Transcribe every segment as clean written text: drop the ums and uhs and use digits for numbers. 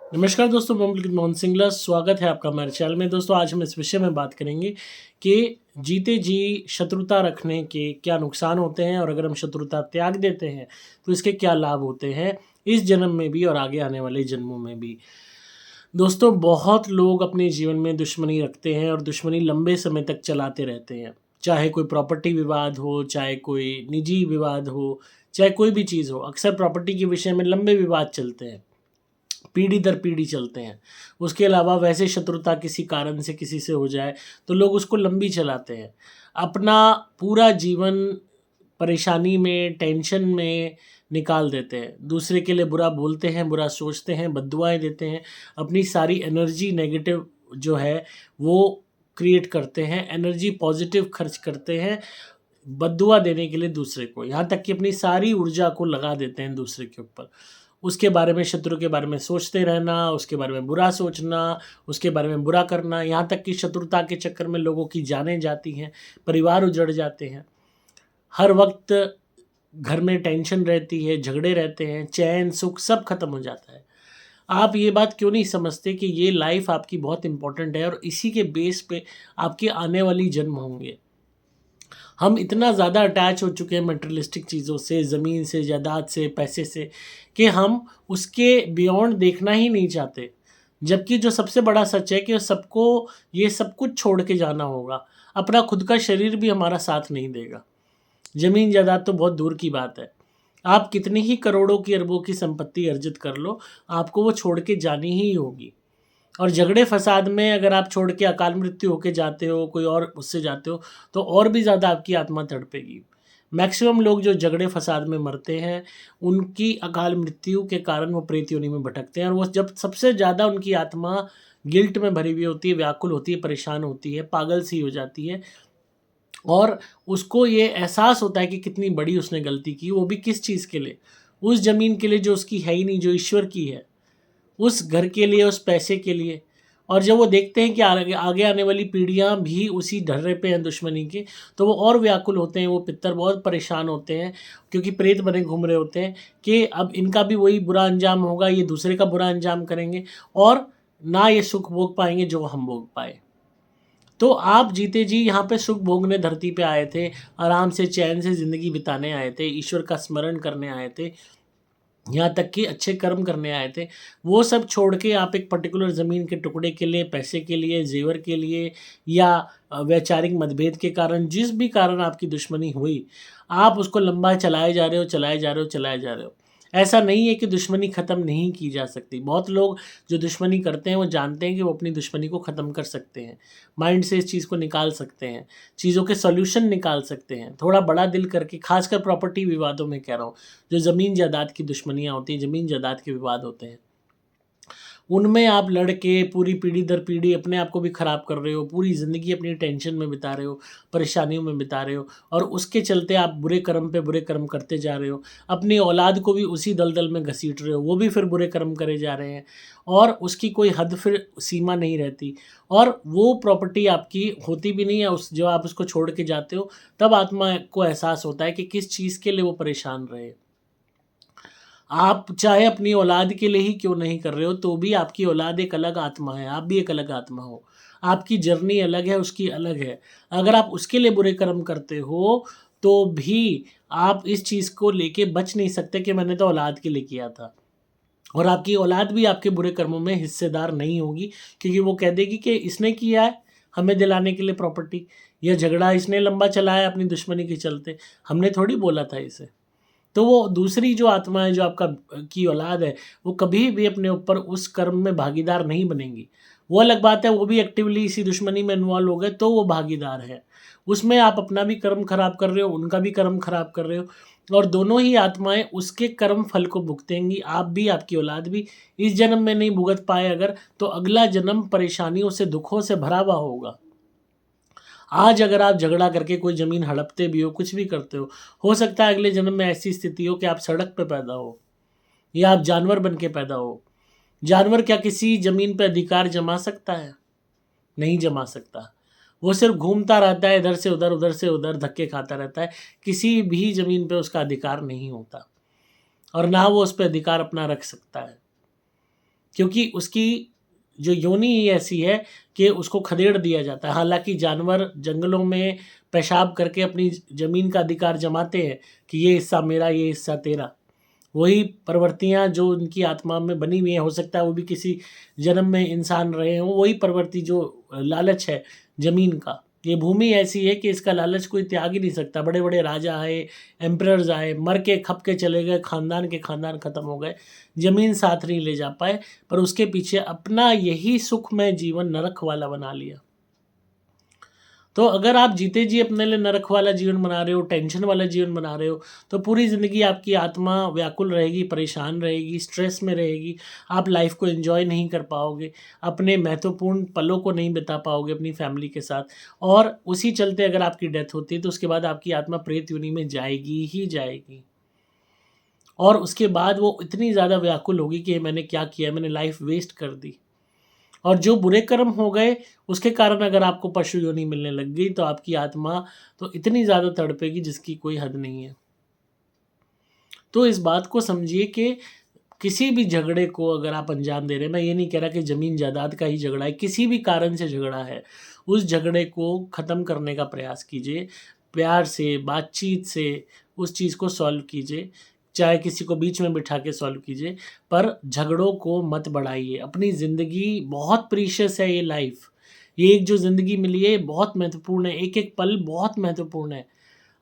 नमस्कार दोस्तों, मैं पुलकित मोहन सिंगला स्वागत है आपका हमारे चैनल में। दोस्तों, आज हम इस विषय में बात करेंगे कि जीते जी शत्रुता रखने के क्या नुकसान होते हैं और अगर हम शत्रुता त्याग देते हैं तो इसके क्या लाभ होते हैं इस जन्म में भी और आगे आने वाले जन्मों में भी। दोस्तों, बहुत लोग अपने जीवन में दुश्मनी रखते हैं और दुश्मनी लंबे समय तक चलाते रहते हैं। चाहे कोई प्रॉपर्टी विवाद हो, चाहे कोई निजी विवाद हो, चाहे कोई भी चीज़ हो, अक्सर प्रॉपर्टी के विषय में लंबे विवाद चलते हैं, पीढ़ी दर पीढ़ी चलते हैं। उसके अलावा वैसे शत्रुता किसी कारण से किसी से हो जाए तो लोग उसको लंबी चलाते हैं। अपना पूरा जीवन परेशानी में, टेंशन में निकाल देते हैं। दूसरे के लिए बुरा बोलते हैं, बुरा सोचते हैं, बद्दुआएँ देते हैं। अपनी सारी एनर्जी नेगेटिव जो है वो क्रिएट करते हैं, एनर्जी पॉजिटिव खर्च करते हैं बद्दुआ देने के लिए दूसरे को। यहाँ तक कि अपनी सारी ऊर्जा को लगा देते हैं दूसरे के ऊपर। उसके बारे में, शत्रु के बारे में सोचते रहना, उसके बारे में बुरा सोचना, उसके बारे में बुरा करना, यहाँ तक कि शत्रुता के चक्कर में लोगों की जानें जाती हैं, परिवार उजड़ जाते हैं। हर वक़्त घर में टेंशन रहती है, झगड़े रहते हैं, चैन, सुख सब खत्म हो जाता है। आप ये बात क्यों नहीं समझते कि ये लाइफ़ आपकी बहुत इम्पोर्टेंट है और इसी के बेस पे आपके आने वाली जन्म होंगे। हम इतना ज़्यादा अटैच हो चुके हैं मटेरियलिस्टिक चीज़ों से, ज़मीन से, जायदाद से, पैसे से, कि हम उसके बियॉन्ड देखना ही नहीं चाहते। जबकि जो सबसे बड़ा सच है कि सबको ये सब कुछ छोड़ के जाना होगा। अपना खुद का शरीर भी हमारा साथ नहीं देगा। ज़मीन जायदाद तो बहुत दूर की बात है। आप कितनी ही करोड़ों की, अरबों की संपत्ति अर्जित कर लो, आपको वो छोड़ के जानी ही होगी। और झगड़े फसाद में अगर आप छोड़ के अकाल मृत्यु होके जाते हो, कोई और उससे जाते हो, तो और भी ज़्यादा आपकी आत्मा तड़पेगी। मैक्सिमम लोग जो झगड़े फसाद में मरते हैं, उनकी अकाल मृत्यु के कारण वो प्रेत योनि में भटकते हैं और वो जब सबसे ज़्यादा उनकी आत्मा गिल्ट में भरी हुई होती है, व्याकुल होती है, परेशान होती है, पागल सी हो जाती है और उसको ये एहसास होता है कि कितनी बड़ी उसने गलती की, वो भी किस चीज़ के लिए? उस ज़मीन के लिए जो उसकी है ही नहीं, जो ईश्वर की है। उस घर के लिए, उस पैसे के लिए। और जब वो देखते हैं कि आगे आगे आने वाली पीढ़ियाँ भी उसी ढर्रे पे हैं दुश्मनी के, तो वो और व्याकुल होते हैं, वो पितर बहुत परेशान होते हैं क्योंकि प्रेत बने घूम रहे होते हैं कि अब इनका भी वही बुरा अंजाम होगा, ये दूसरे का बुरा अंजाम करेंगे और ना ये सुख भोग पाएँगे जो हम भोग पाए। तो आप जीते जी यहाँ पे सुख भोगने धरती पे आए थे, आराम से चैन से ज़िंदगी बिताने आए थे, ईश्वर का स्मरण करने आए थे, यहाँ तक कि अच्छे कर्म करने आए थे। वो सब छोड़ के आप एक पर्टिकुलर ज़मीन के टुकड़े के लिए, पैसे के लिए, ज़ेवर के लिए या वैचारिक मतभेद के कारण, जिस भी कारण आपकी दुश्मनी हुई, आप उसको लंबा चलाए जा रहे हो, चलाए जा रहे हो, चलाए जा रहे हो। ऐसा नहीं है कि दुश्मनी ख़त्म नहीं की जा सकती। बहुत लोग जो दुश्मनी करते हैं, वो जानते हैं कि वो अपनी दुश्मनी को ख़त्म कर सकते हैं। माइंड से इस चीज़ को निकाल सकते हैं, चीज़ों के सॉल्यूशन निकाल सकते हैं। थोड़ा बड़ा दिल करके, ख़ासकर प्रॉपर्टी विवादों में कह रहा हूँ। जो ज़मीन जायदाद की दुश्मनियाँ होती हैं, ज़मीन जायदाद के विवाद होते हैं, उनमें आप लड़ के पूरी पीढ़ी दर पीढ़ी अपने आप को भी ख़राब कर रहे हो, पूरी ज़िंदगी अपनी टेंशन में बिता रहे हो, परेशानियों में बिता रहे हो और उसके चलते आप बुरे कर्म पे बुरे कर्म करते जा रहे हो। अपनी औलाद को भी उसी दलदल में घसीट रहे हो, वो भी फिर बुरे कर्म करे जा रहे हैं और उसकी कोई हद फिर सीमा नहीं रहती और वो प्रॉपर्टी आपकी होती भी नहीं है। उस जब आप उसको छोड़ के जाते हो, तब आत्मा को एहसास होता है कि किस चीज़ के लिए वो परेशान रहे। आप चाहे अपनी औलाद के लिए ही क्यों नहीं कर रहे हो, तो भी आपकी औलाद एक अलग आत्मा है, आप भी एक अलग आत्मा हो। आपकी जर्नी अलग है, उसकी अलग है। अगर आप उसके लिए बुरे कर्म करते हो, तो भी आप इस चीज़ को लेके बच नहीं सकते कि मैंने तो औलाद के लिए किया था। और आपकी औलाद भी आपके बुरे कर्मों में हिस्सेदार नहीं होगी क्योंकि वो कह देगी कि इसने किया है, हमें दिलाने के लिए प्रॉपर्टी, या झगड़ा इसने लंबा चलाया अपनी दुश्मनी के चलते, हमने थोड़ी बोला था इसे। तो वो दूसरी जो आत्मा है, जो आपका की औलाद है, वो कभी भी अपने ऊपर उस कर्म में भागीदार नहीं बनेंगी। वो अलग बात है, वो भी एक्टिवली इसी दुश्मनी में इन्वॉल्व हो गए तो वो भागीदार है। उसमें आप अपना भी कर्म खराब कर रहे हो, उनका भी कर्म खराब कर रहे हो और दोनों ही आत्माएँ उसके कर्म फल को भुगतेंगी। आप भी, आपकी औलाद भी। इस जन्म में नहीं भुगत पाए अगर, तो अगला जन्म परेशानियों से, दुखों से भरा हुआ होगा। आज अगर आप झगड़ा करके कोई ज़मीन हड़पते भी हो कुछ भी करते हो सकता है अगले जन्म में ऐसी स्थिति हो कि आप सड़क पे पैदा हो या आप जानवर बन के पैदा हो। जानवर क्या किसी ज़मीन पे अधिकार जमा सकता है? नहीं जमा सकता। वो सिर्फ़ घूमता रहता है, इधर से उधर, उधर से उधर धक्के खाता रहता है। किसी भी ज़मीन पे उसका अधिकार नहीं होता और ना वो उस पे अधिकार अपना रख सकता है। क्योंकि उसकी जो योनि ही ऐसी है कि उसको खदेड़ दिया जाता है। हालांकि जानवर जंगलों में पेशाब करके अपनी ज़मीन का अधिकार जमाते हैं कि ये हिस्सा मेरा, ये हिस्सा तेरा। वही प्रवृत्तियाँ जो उनकी आत्मा में बनी हुई हैं, हो सकता है वो भी किसी जन्म में इंसान रहे हों, वही प्रवृत्ति जो लालच है ज़मीन का। ये भूमि ऐसी है कि इसका लालच कोई त्याग ही नहीं सकता। बड़े बड़े राजा आए, एम्परर्स आए, मर के खप के चले गए, खानदान के खानदान ख़त्म हो गए, ज़मीन साथ नहीं ले जा पाए, पर उसके पीछे अपना यही सुखमय जीवन नरक वाला बना लिया। तो अगर आप जीते जी अपने लिए नरक वाला जीवन बना रहे हो, टेंशन वाला जीवन बना रहे हो, तो पूरी ज़िंदगी आपकी आत्मा व्याकुल रहेगी, परेशान रहेगी, स्ट्रेस में रहेगी। आप लाइफ को एंजॉय नहीं कर पाओगे, अपने महत्वपूर्ण पलों को नहीं बिता पाओगे अपनी फैमिली के साथ। और उसी चलते अगर आपकी डेथ होती है तो उसके बाद आपकी आत्मा प्रेत योनि में जाएगी ही जाएगी। और उसके बाद वो इतनी ज़्यादा व्याकुल होगी कि मैंने क्या किया, मैंने लाइफ वेस्ट कर दी। और जो बुरे कर्म हो गए उसके कारण अगर आपको पशु योनि मिलने लग गई तो आपकी आत्मा तो इतनी ज़्यादा तड़पेगी जिसकी कोई हद नहीं है। तो इस बात को समझिए कि किसी भी झगड़े को अगर आप अंजाम दे रहे हैं, मैं ये नहीं कह रहा कि ज़मीन जायदाद का ही झगड़ा है, किसी भी कारण से झगड़ा है, उस झगड़े को ख़त्म करने का प्रयास कीजिए। प्यार से, बातचीत से उस चीज़ को सॉल्व कीजिए, चाहे किसी को बीच में बिठा के सॉल्व कीजिए, पर झगड़ों को मत बढ़ाइए। अपनी ज़िंदगी बहुत प्रीशियस है ये लाइफ़। ये एक जो ज़िंदगी मिली है बहुत महत्वपूर्ण है, एक-एक पल बहुत महत्वपूर्ण है।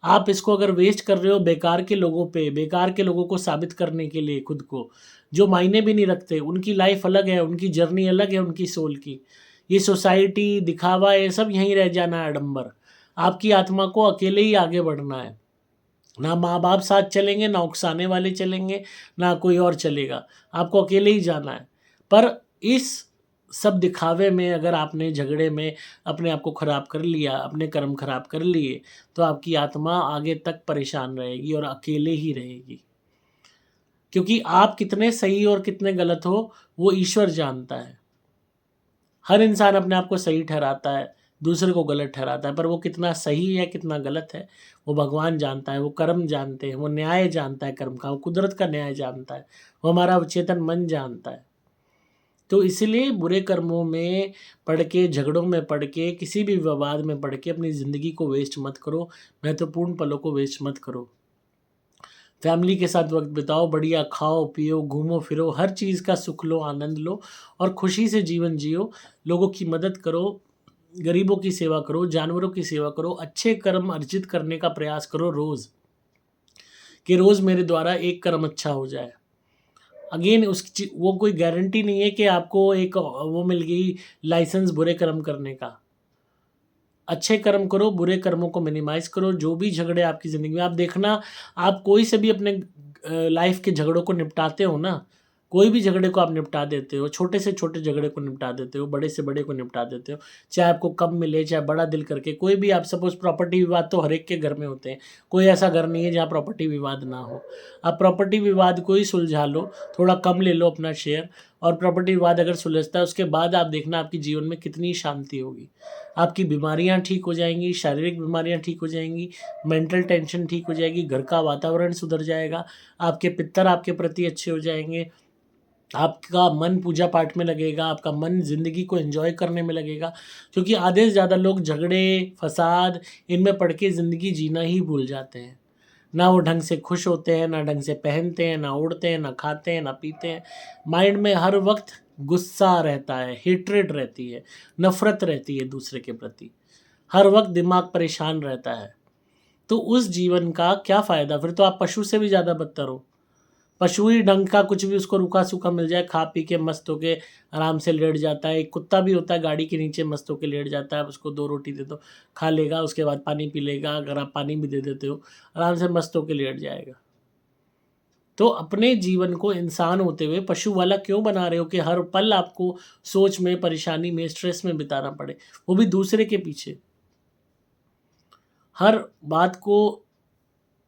आप इसको अगर वेस्ट कर रहे हो बेकार के लोगों पे, बेकार के लोगों को साबित करने के लिए खुद को, जो मायने भी नहीं रखते, उनकी लाइफ अलग है, उनकी जर्नी अलग है उनकी सोल की। ये सोसाइटी, दिखावा, ये सब यहीं रह जाना है आडंबर। आपकी आत्मा को अकेले ही आगे बढ़ना है। ना माँ-बाप साथ चलेंगे, ना उकसाने वाले चलेंगे, ना कोई और चलेगा। आपको अकेले ही जाना है। पर इस सब दिखावे में अगर आपने झगड़े में अपने आप को ख़राब कर लिया, अपने कर्म ख़राब कर लिए, तो आपकी आत्मा आगे तक परेशान रहेगी और अकेले ही रहेगी। क्योंकि आप कितने सही और कितने गलत हो, वो ईश्वर जानता है। हर इंसान अपने आप को सही ठहराता है, दूसरे को गलत ठहराता है, पर वो कितना सही है, कितना गलत है, वो भगवान जानता है, वो कर्म जानते हैं, वो न्याय जानता है कर्म का, वो कुदरत का न्याय जानता है, वो हमारा अवचेतन मन जानता है। तो इसलिए बुरे कर्मों में पड़ के, झगड़ों में पड़ के, किसी भी विवाद में पड़ के अपनी ज़िंदगी को वेस्ट मत करो, महत्वपूर्ण पलों को वेस्ट मत करो। फैमिली के साथ वक़्त बिताओ, बढ़िया खाओ, पियो, घूमो-फिरो, हर चीज़ का सुख लो, आनंद लो और खुशी से जीवन जियो। लोगों की मदद करो, गरीबों की सेवा करो, जानवरों की सेवा करो, अच्छे कर्म अर्जित करने का प्रयास करो रोज़, कि रोज़ मेरे द्वारा एक कर्म अच्छा हो जाए। अगेन वो कोई गारंटी नहीं है कि आपको एक वो मिल गई लाइसेंस बुरे कर्म करने का। अच्छे कर्म करो, बुरे कर्मों को मिनिमाइज़ करो। जो भी झगड़े आपकी ज़िंदगी में आप देखना, आप कोई से भी अपने लाइफ़ के झगड़ों को निपटाते हो ना, कोई भी झगड़े को आप निपटा देते हो, छोटे से छोटे झगड़े को निपटा देते हो, बड़े से बड़े को निपटा देते हो। चाहे आपको कम मिले, चाहे बड़ा दिल करके, कोई भी आप सपोज़ प्रॉपर्टी विवाद तो हर एक के घर में होते हैं। कोई ऐसा घर नहीं है जहाँ प्रॉपर्टी विवाद ना हो। आप प्रॉपर्टी विवाद को ही सुलझा लो, थोड़ा कम ले लो अपना शेयर और प्रॉपर्टी विवाद अगर सुलझता है उसके बाद आप देखना आपके जीवन में कितनी शांति होगी। आपकी बीमारियाँ ठीक हो जाएँगी, शारीरिक बीमारियाँ ठीक हो जाएँगी, मेंटल टेंशन ठीक हो जाएगी, घर का वातावरण सुधर जाएगा, आपके पितर आपके प्रति अच्छे हो जाएँगे, आपका मन पूजा पाठ में लगेगा, आपका मन ज़िंदगी को एन्जॉय करने में लगेगा। क्योंकि आधे से ज़्यादा लोग झगड़े, फसाद इनमें पड़ के ज़िंदगी जीना ही भूल जाते हैं। ना वो ढंग से खुश होते हैं, ना ढंग से पहनते हैं, ना उड़ते हैं, ना खाते हैं, ना पीते हैं। माइंड में हर वक़्त गुस्सा रहता है, हेट्रेड रहती है, नफ़रत रहती है दूसरे के प्रति। हर वक़्त दिमाग परेशान रहता है। तो उस जीवन का क्या फ़ायदा? फिर तो आप पशु से भी ज़्यादा बदतर हो। पशु ही ढंग का कुछ भी उसको रूखा-सूखा मिल जाए, खा पी के मस्त होके आराम से लेट जाता है। एक कुत्ता भी होता है गाड़ी के नीचे मस्त होके लेट जाता है, आप उसको 2 रोटी दे दो, खा लेगा, उसके बाद पानी पी लेगा, अगर आप पानी भी दे देते हो, आराम से मस्त होके लेट जाएगा। तो अपने जीवन को इंसान होते हुए पशु वाला क्यों बना रहे हो कि हर पल आपको सोच में, परेशानी में, स्ट्रेस में बिताना पड़े, वो भी दूसरे के पीछे। हर बात को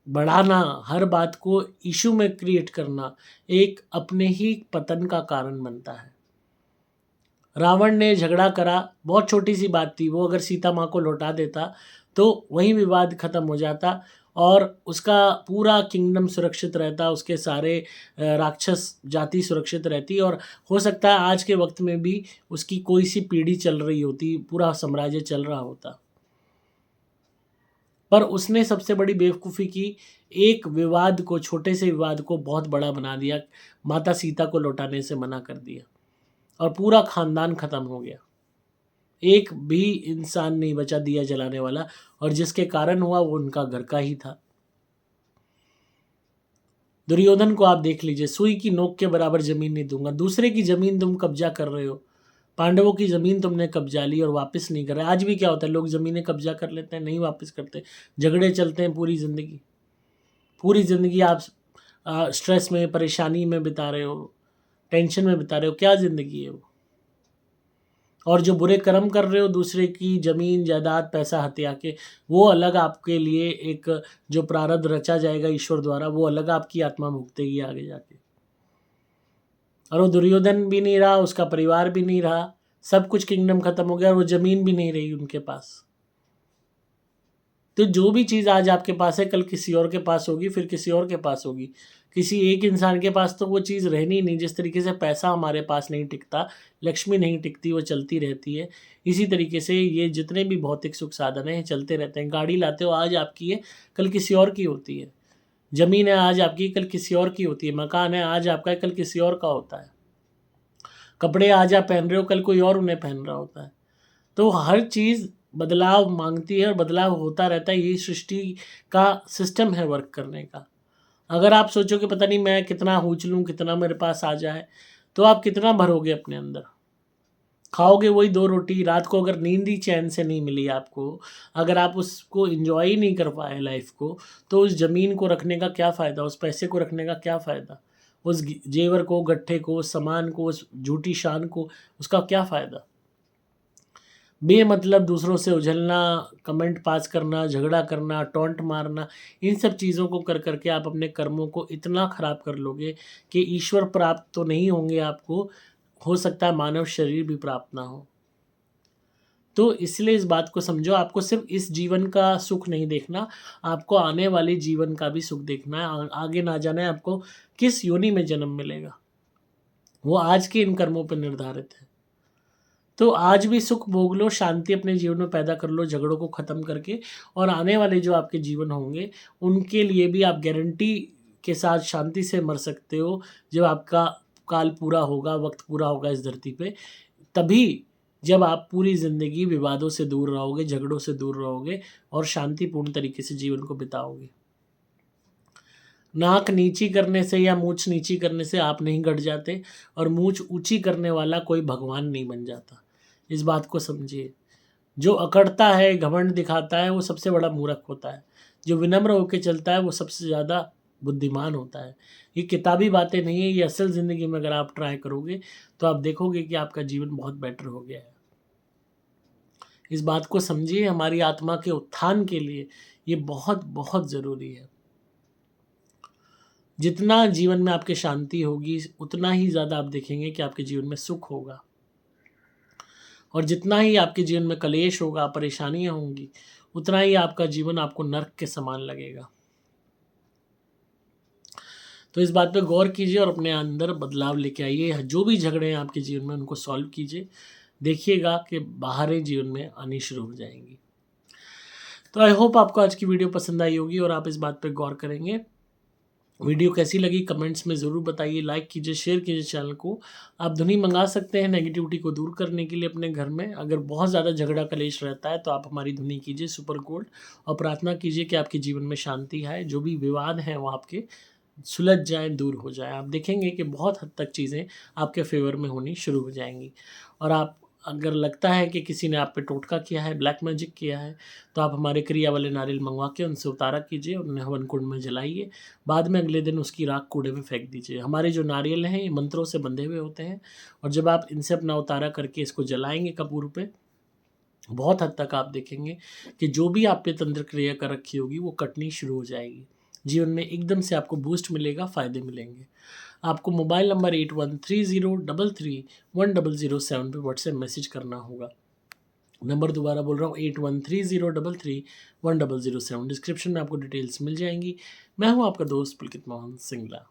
बढ़ाना, हर बात को इश्यू में क्रिएट करना एक अपने ही पतन का कारण बनता है। रावण ने झगड़ा करा, बहुत छोटी सी बात थी, वो अगर सीता माँ को लौटा देता तो वहीं विवाद खत्म हो जाता और उसका पूरा किंगडम सुरक्षित रहता, उसके सारे राक्षस जाति सुरक्षित रहती, और हो सकता है आज के वक्त में भी उसकी कोई सी पीढ़ी चल रही होती, पूरा साम्राज्य चल रहा होता। पर उसने सबसे बड़ी बेवकूफ़ी की, एक विवाद को, छोटे से विवाद को बहुत बड़ा बना दिया, माता सीता को लौटाने से मना कर दिया और पूरा खानदान ख़त्म हो गया। एक भी इंसान नहीं बचा दिया जलाने वाला, और जिसके कारण हुआ वो उनका घर का ही था। दुर्योधन को आप देख लीजिए, सुई की नोक के बराबर ज़मीन नहीं दूंगा। दूसरे की ज़मीन तुम कब्जा कर रहे हो, पांडवों की ज़मीन तुमने कब्जा ली और वापस नहीं कर रहे। आज भी क्या होता है, लोग ज़मीनें कब्जा कर लेते हैं, नहीं वापस करते, झगड़े चलते हैं पूरी ज़िंदगी। पूरी ज़िंदगी आप स्ट्रेस में, परेशानी में बिता रहे हो, टेंशन में बिता रहे हो, क्या ज़िंदगी है वो। और जो बुरे कर्म कर रहे हो, दूसरे की ज़मीन जायदाद पैसा हत्या के, वो अलग आपके लिए एक जो प्रारब्ध रचा जाएगा ईश्वर द्वारा, वो अलग आपकी आत्मा भुगतेगी आगे जाके। और वो दुर्योधन भी नहीं रहा, उसका परिवार भी नहीं रहा, सब कुछ किंगडम खत्म हो गया, और वो ज़मीन भी नहीं रही उनके पास। तो जो भी चीज़ आज आपके पास है, कल किसी और के पास होगी, फिर किसी और के पास होगी। किसी एक इंसान के पास तो वो चीज़ रहनी ही नहीं। जिस तरीके से पैसा हमारे पास नहीं टिकता, लक्ष्मी नहीं टिकती, वो चलती रहती है, इसी तरीके से ये जितने भी भौतिक सुख साधन हैं, ये चलते रहते हैं। गाड़ी लाते हो, आज आपकी है, कल किसी और की होती है। ज़मीन है, आज आपकी, कल किसी और की होती है। मकान है, आज आपका है, कल किसी और का होता है। कपड़े आज आप पहन रहे हो, कल कोई और उन्हें पहन रहा होता है। तो हर चीज़ बदलाव मांगती है और बदलाव होता रहता है। यही सृष्टि का सिस्टम है वर्क करने का। अगर आप सोचो कि पता नहीं मैं कितना हूच लूँ, कितना मेरे पास आ जाए, तो आप कितना भरोगे अपने अंदर। खाओगे वही 2 रोटी। रात को अगर नींद ही चैन से नहीं मिली आपको, अगर आप उसको एंजॉय ही नहीं कर पाए लाइफ को, तो उस ज़मीन को रखने का क्या फ़ायदा, उस पैसे को रखने का क्या फ़ायदा, उस जेवर को, गट्ठे को, उस सामान को, उस झूठी शान को, उसका क्या फ़ायदा। बेमतलब दूसरों से उछलना, कमेंट पास करना, झगड़ा करना, टॉन्ट मारना, इन सब चीज़ों को कर कर के आप अपने कर्मों को इतना ख़राब कर लोगे कि ईश्वर प्राप्त तो नहीं होंगे आपको, हो सकता है मानव शरीर भी प्राप्त ना हो। तो इसलिए इस बात को समझो, आपको सिर्फ़ इस जीवन का सुख नहीं देखना, आपको आने वाले जीवन का भी सुख देखना है। आगे ना जाने आपको किस योनि में जन्म मिलेगा, वो आज के इन कर्मों पे निर्धारित है। तो आज भी सुख भोग लो, शांति अपने जीवन में पैदा कर लो, झगड़ों को ख़त्म करके, और आने वाले जो आपके जीवन होंगे, उनके लिए भी आप गारंटी के साथ शांति से मर सकते हो। जब आपका काल पूरा होगा, वक़्त पूरा होगा इस धरती पे, तभी जब आप पूरी ज़िंदगी विवादों से दूर रहोगे, झगड़ों से दूर रहोगे और शांतिपूर्ण तरीके से जीवन को बिताओगे। नाक नीची करने से या मूँछ नीची करने से आप नहीं गड़ जाते, और मूँछ ऊँची करने वाला कोई भगवान नहीं बन जाता। इस बात को समझिए। जो अकड़ता है, घमंड दिखाता है, वो सबसे बड़ा मूर्ख होता है। जो विनम्र होके चलता है, वो सबसे ज़्यादा बुद्धिमान होता है। ये किताबी बातें नहीं है, ये असल ज़िंदगी में अगर आप ट्राई करोगे, तो आप देखोगे कि आपका जीवन बहुत बेटर हो गया है। इस बात को समझिए, हमारी आत्मा के उत्थान के लिए ये बहुत बहुत ज़रूरी है। जितना जीवन में आपके शांति होगी, उतना ही ज़्यादा आप देखेंगे कि आपके जीवन में सुख होगा। और जितना ही आपके जीवन में कलेश होगा, परेशानियाँ होंगी, उतना ही आपका जीवन आपको नर्क के समान लगेगा। तो इस बात पे गौर कीजिए और अपने अंदर बदलाव लेके आइए। जो भी झगड़े हैं आपके जीवन में, उनको सॉल्व कीजिए। देखिएगा कि बाहरी जीवन में आनी शुरू हो जाएँगी। तो आई होप आपको आज की वीडियो पसंद आई होगी और आप इस बात पे गौर करेंगे। वीडियो कैसी लगी कमेंट्स में ज़रूर बताइए, लाइक कीजिए, शेयर कीजिए चैनल को। आप ध्वनि मंगा सकते हैं नेगेटिविटी को दूर करने के लिए अपने घर में। अगर बहुत ज़्यादा झगड़ा कलेश रहता है, तो आप हमारी ध्वनि कीजिए सुपर गोल्ड, और प्रार्थना कीजिए कि आपके जीवन में शांति आए, जो भी विवाद हैं वो आपके सुलझ जाएँ, दूर हो जाएँ। आप देखेंगे कि बहुत हद तक चीज़ें आपके फ़ेवर में होनी शुरू हो जाएँगी। और आप, अगर लगता है कि किसी ने आप पे टोटका किया है, ब्लैक मैजिक किया है, तो आप हमारे क्रिया वाले नारियल मंगवा के उनसे उतारा कीजिए और उन्हें हवन कुंड में जलाइए। बाद में अगले दिन उसकी राख कूड़े में फेंक दीजिए। हमारे जो नारियल हैं, ये मंत्रों से बंधे हुए होते हैं, और जब आप इनसे अपना उतारा करके इसको जलाएँगे कपूर पे, बहुत हद तक आप देखेंगे कि जो भी आप पे तंत्र क्रिया कर रखी होगी, वो कटनी शुरू हो जाएगी। जीवन में एकदम से आपको बूस्ट मिलेगा, फ़ायदे मिलेंगे। आपको मोबाइल नंबर 8130331007 पे व्हाट्सएप मैसेज करना होगा। नंबर दोबारा बोल रहा हूँ 8130331007। डिस्क्रिप्शन में आपको डिटेल्स मिल जाएंगी। मैं हूँ आपका दोस्त पुलकित मोहन सिंगला।